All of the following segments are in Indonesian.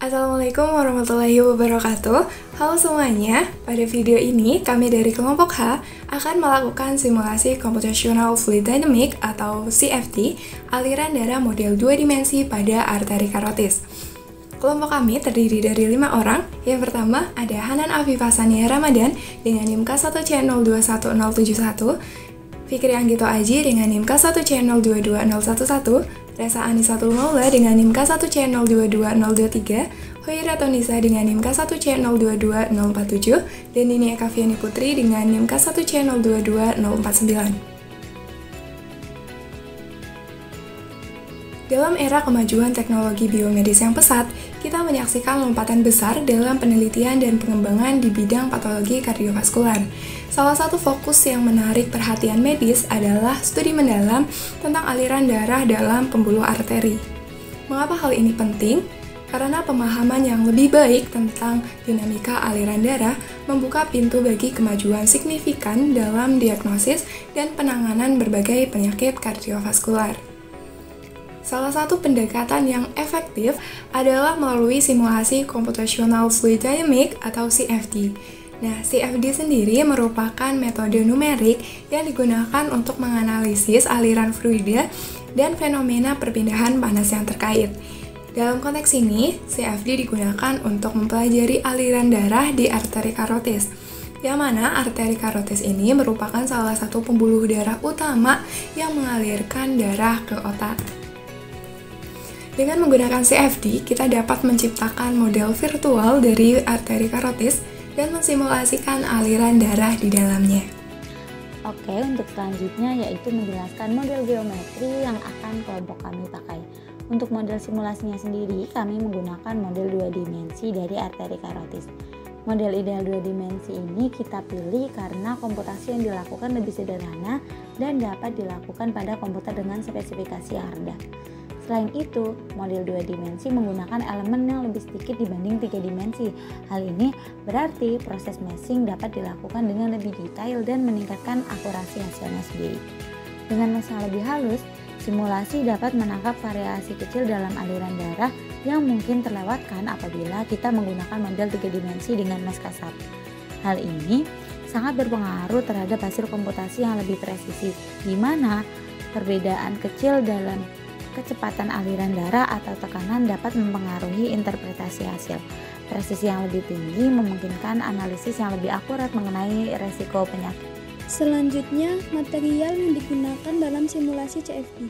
Assalamualaikum warahmatullahi wabarakatuh. Halo semuanya, pada video ini kami dari kelompok H akan melakukan simulasi Computational Fluid Dynamics atau CFD aliran darah model 2 dimensi pada arteri karotis. Kelompok kami terdiri dari 5 orang. Yang pertama ada Hanan Afifah Sania Ramadan dengan NIM K1C021071, Fikri Anggito Aji dengan NIM K1C022011, Reza Anisatul Maula dengan NIM K1C022023, Hoirato Nisa dengan NIM K1C022047, dan Nini Ekaviani Putri dengan NIM K1C022049. Dalam era kemajuan teknologi biomedis yang pesat, kita menyaksikan lompatan besar dalam penelitian dan pengembangan di bidang patologi kardiovaskular. Salah satu fokus yang menarik perhatian medis adalah studi mendalam tentang aliran darah dalam pembuluh arteri. Mengapa hal ini penting? Karena pemahaman yang lebih baik tentang dinamika aliran darah membuka pintu bagi kemajuan signifikan dalam diagnosis dan penanganan berbagai penyakit kardiovaskular. Salah satu pendekatan yang efektif adalah melalui simulasi Computational Fluid Dynamics atau CFD. Nah, CFD sendiri merupakan metode numerik yang digunakan untuk menganalisis aliran fluida dan fenomena perpindahan panas yang terkait. Dalam konteks ini, CFD digunakan untuk mempelajari aliran darah di arteri karotis, yang mana arteri karotis ini merupakan salah satu pembuluh darah utama yang mengalirkan darah ke otak. Dengan menggunakan CFD, kita dapat menciptakan model virtual dari arteri karotis dan mensimulasikan aliran darah di dalamnya. Oke, untuk selanjutnya yaitu menjelaskan model geometri yang akan kelompok kami pakai. Untuk model simulasinya sendiri, kami menggunakan model 2 dimensi dari arteri karotis. Model ideal 2 dimensi ini kita pilih karena komputasi yang dilakukan lebih sederhana dan dapat dilakukan pada komputer dengan spesifikasi yang rendah. Selain itu, model 2 dimensi menggunakan elemen yang lebih sedikit dibanding 3 dimensi. Hal ini berarti proses meshing dapat dilakukan dengan lebih detail dan meningkatkan akurasi hasilnya sendiri. Dengan mesh yang lebih halus, simulasi dapat menangkap variasi kecil dalam aliran darah yang mungkin terlewatkan apabila kita menggunakan model 3 dimensi dengan mesh kasar. Hal ini sangat berpengaruh terhadap hasil komputasi yang lebih presisi, di mana perbedaan kecil dalam kecepatan aliran darah atau tekanan dapat mempengaruhi interpretasi hasil. Presisi yang lebih tinggi memungkinkan analisis yang lebih akurat mengenai resiko penyakit. Selanjutnya, material yang digunakan dalam simulasi CFD.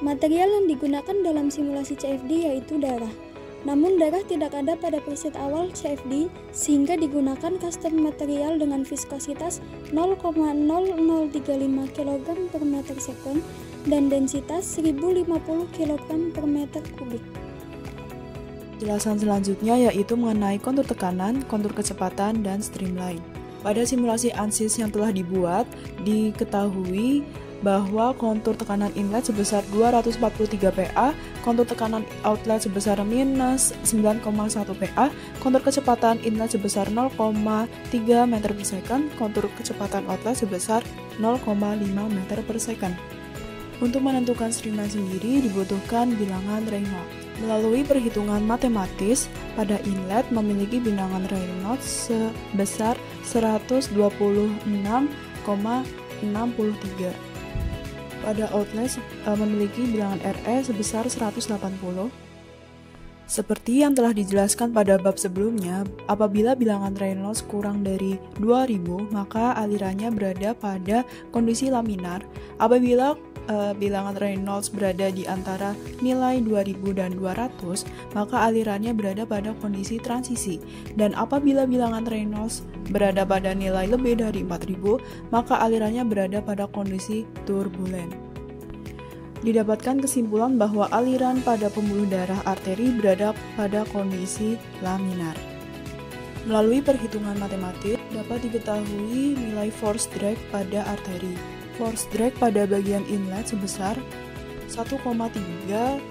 Material yang digunakan dalam simulasi CFD yaitu darah. Namun darah tidak ada pada preset awal CFD sehingga digunakan custom material dengan viskositas 0,0035 kg per meter second dan densitas 1050 kg per meter kubik. Penjelasan selanjutnya yaitu mengenai kontur tekanan, kontur kecepatan, dan streamline. Pada simulasi ANSYS yang telah dibuat, diketahui bahwa kontur tekanan inlet sebesar 243 PA, kontur tekanan outlet sebesar minus 9,1 PA, kontur kecepatan inlet sebesar 0,3 meter per second, kontur kecepatan outlet sebesar 0,5 meter per second. Untuk menentukan streamline sendiri dibutuhkan bilangan Reynolds. Melalui perhitungan matematis, pada inlet memiliki bilangan Reynolds sebesar 126,63. Pada outlet memiliki bilangan RE sebesar 180. Seperti yang telah dijelaskan pada bab sebelumnya, apabila bilangan Reynolds kurang dari 2000, maka alirannya berada pada kondisi laminar. Apabila bilangan Reynolds berada di antara nilai 2000 dan 200, maka alirannya berada pada kondisi transisi. Dan apabila bilangan Reynolds berada pada nilai lebih dari 4000, maka alirannya berada pada kondisi turbulen. Didapatkan kesimpulan bahwa aliran pada pembuluh darah arteri berada pada kondisi laminar. Melalui perhitungan matematis, dapat diketahui nilai force drag pada arteri. Force drag pada bagian inlet sebesar 1,319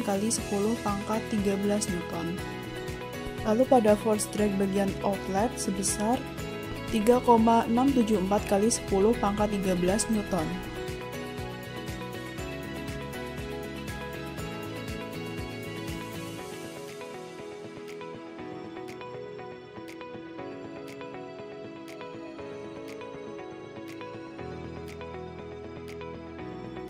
kali 10 pangkat 13 Newton. Lalu pada force drag bagian outlet sebesar 3,674 kali 10 pangkat 13 Newton.